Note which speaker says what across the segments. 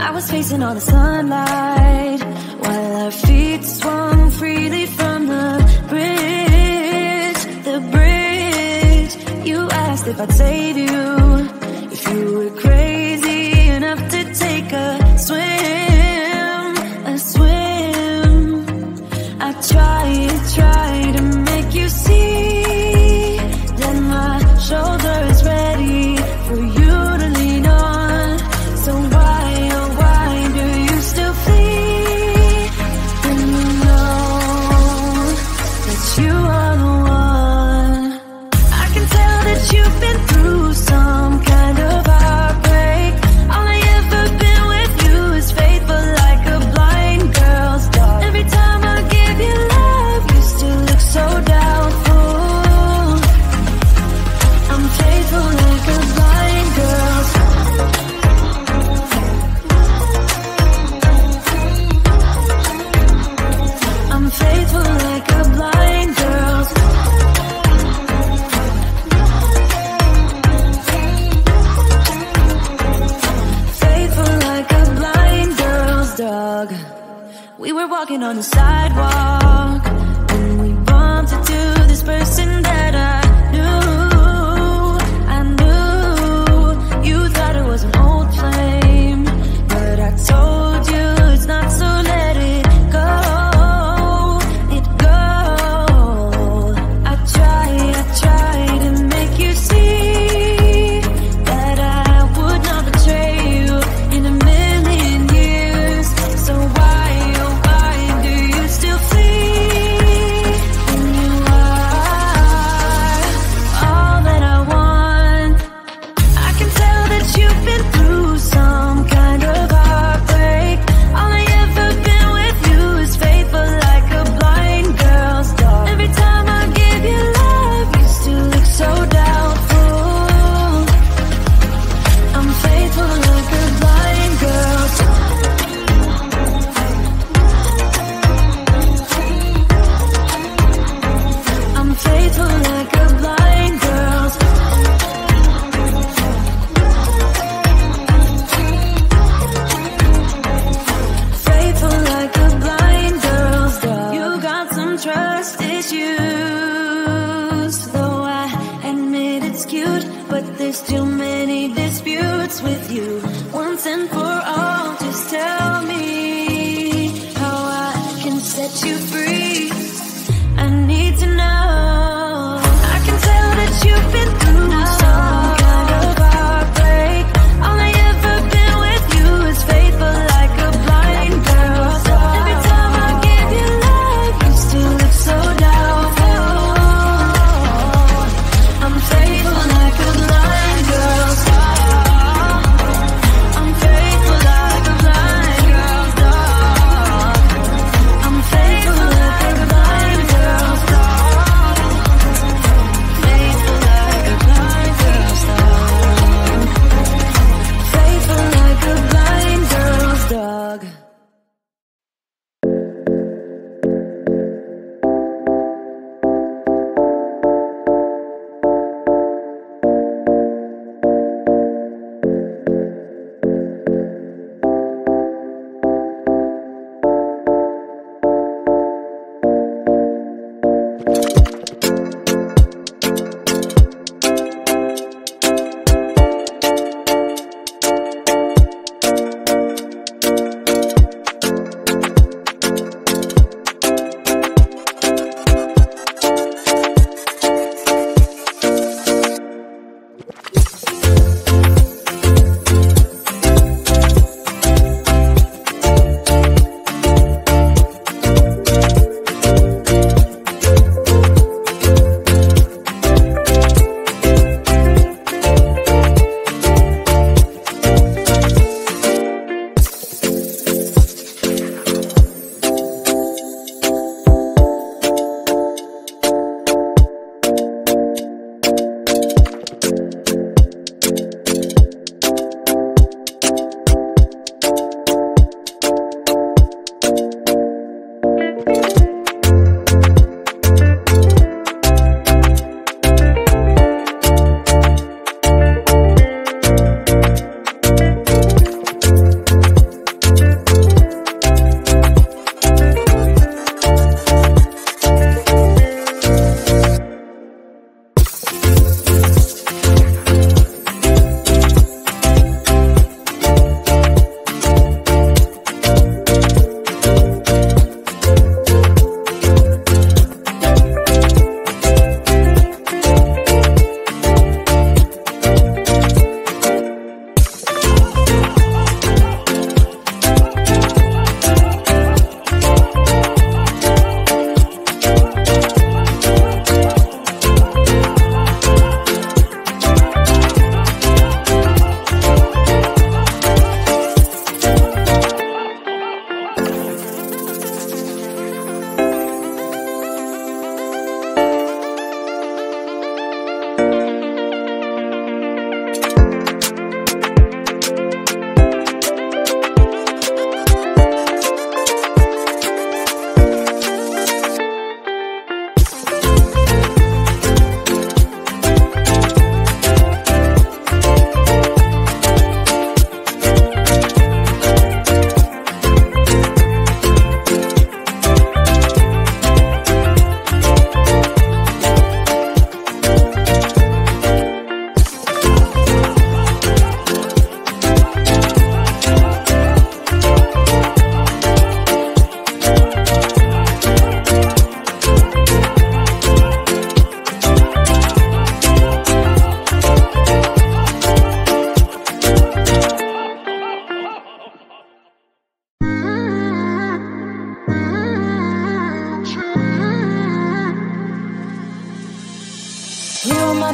Speaker 1: I was facing all the sunlight while our feet swung freely from the bridge. You asked if I'd save you, if you were crazy enough to take a swim, a swim. I tried to make you see that my shoulder is ready for you to lean on. So why, oh why do you still flee when you know that you are the one? I can tell that you've been through some kind of heartbreak. All I ever been with you is faithful like a blind girl's dog. Every time I give you love, you still look so doubtful. I'm faithful like a blind girl's dog. I'm faithful like a blind girl's dog. Faithful like a blind girl's dog. We were walking on the sidewalk when we bumped into this person that I knew. You thought it was an old flame, but I told you it's not, so let it go. It go. I try to make you see that I would not betray you in a million years. So why, oh why do you still flee when you are all that I want? I can tell that you've been through some kind of heartbreak. All I ever been with you is faithful like a blind girl's dog. Every time I give you love, you still look so doubtful. I'm faithful like a blind girl's dog. I'm faithful like a blind girl's dog. Faithful like a blind girl's dog. You got some trust issues, though I admit it's cute, but there's too many disputes with you. Once and for all, just tell me how I can set you free. I need to know. I can tell that you've been through some kind of heartbreak. All I ever been with you is faithful like a blind girl's dog. Every time I give you love, you still look so doubtful. I'm faithful like a blind girl's dog. I'm faithful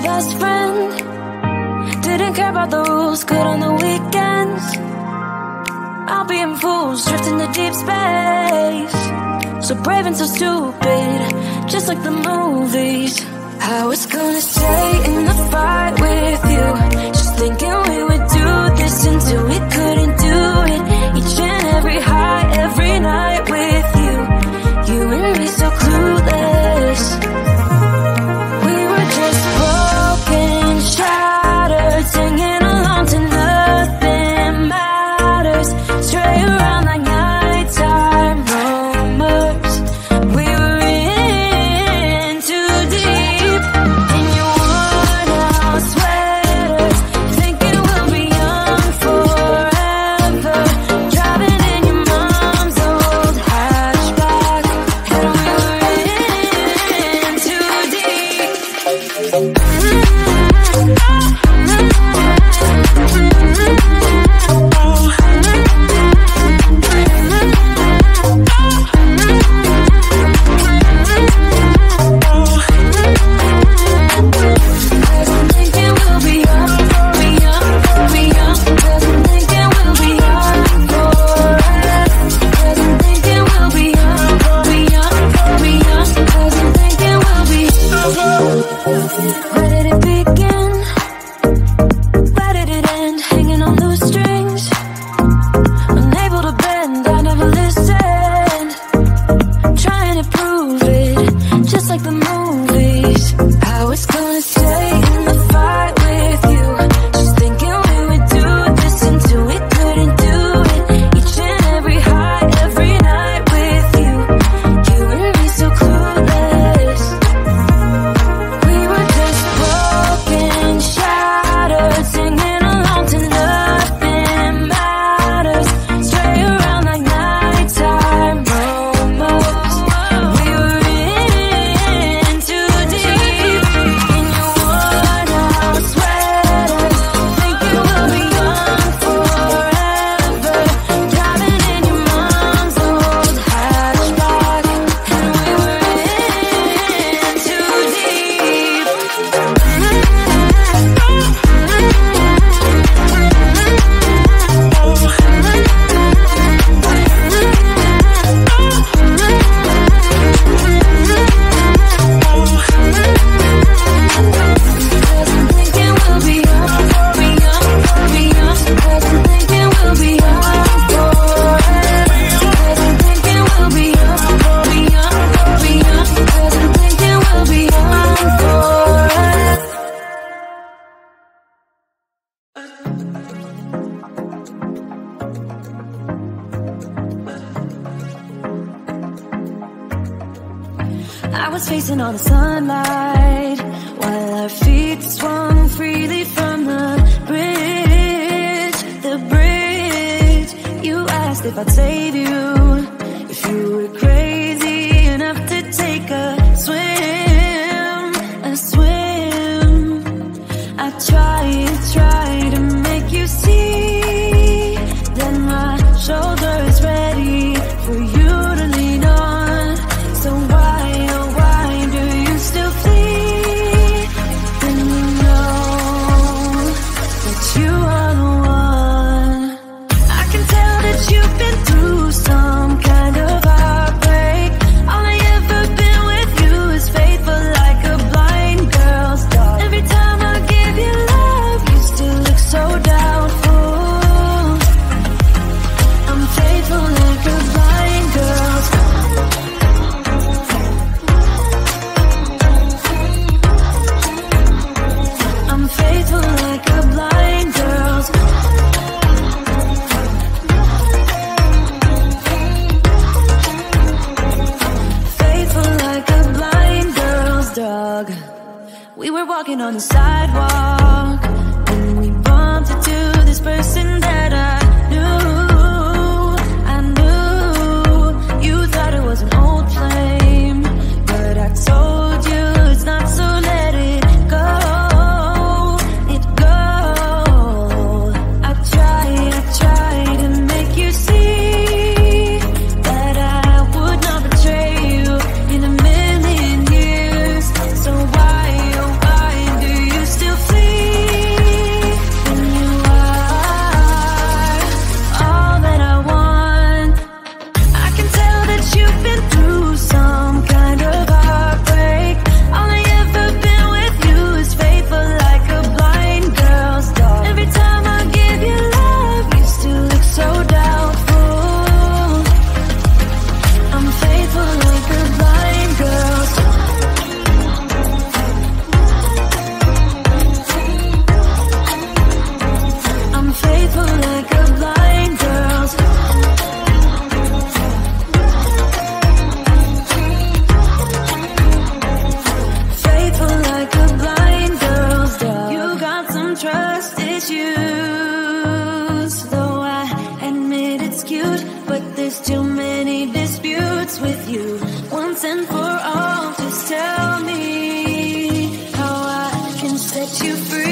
Speaker 1: best friend. Didn't care about the rules, good on the weekends. I'll be in fools, drifting to deep space. So brave and so stupid, just like the movies. I was gonna stay in the fight with you, just thinking we would do this until we couldn't do it. Each and every high, every night with you. You and me so clueless. We were just broken, shattered, singing along to nothing matters. Stray around like nighttime rumors. We were in too deep. In your worn out sweaters, thinking we'll be young forever. Driving in your mom's old hatchback, and we were in too deep. Thinking we'll be young, be young, be young. Cause I'm thinking we'll be young forever. Cause I'm thinking we'll be young, be young, be young. Cause I'm thinking we'll be. Where did it begin? Where did it end? Hanging on loose strings, unable to bend. I never listened, trying to prove it, just like the movies. I was gonna stay in the fight with you, just thinking we would do this until we couldn't do it. Each and every high, every night with you. You and me so clueless. We were just broken, shattered, singing along to nothing matters. Stray around like nighttime rumors. We were in too deep. In your worn out sweaters, thinking we'll be young forever. Driving in your mom's old hatchback, and we were in too deep. Cause I'm thinking we'll be young, be young, be young. Cause I'm thinking we'll be young forever. Cause I'm thinking we'll be young, be young, be young. Cause I'm thinking we'll be young forever. I was facing all the sunlight while our feet swung freely from the bridge. The bridge. You asked if I'd save you, if you were crazy enough to take a swim, a swim. I tried to make you see that my shoulder is ready for you to lean on. So why, oh why do you still flee when you know that you are the one? I can tell that you've been through some kind of heartbreak. All I ever been with you is faithful like a blind girl's dog. Every time I give you love, you still look so doubtful. I'm faithful like a blind girl's dog. I'm faithful like a blind girl's dog. Faithful like a blind girl's dog. We were walking on the sidewalk when we bumped into this person that I knew. You thought it was an old flame, but I told you it's not, so let it go. It go. I tried to make you see that I would not betray you in a million years. So why, oh why do you set you free.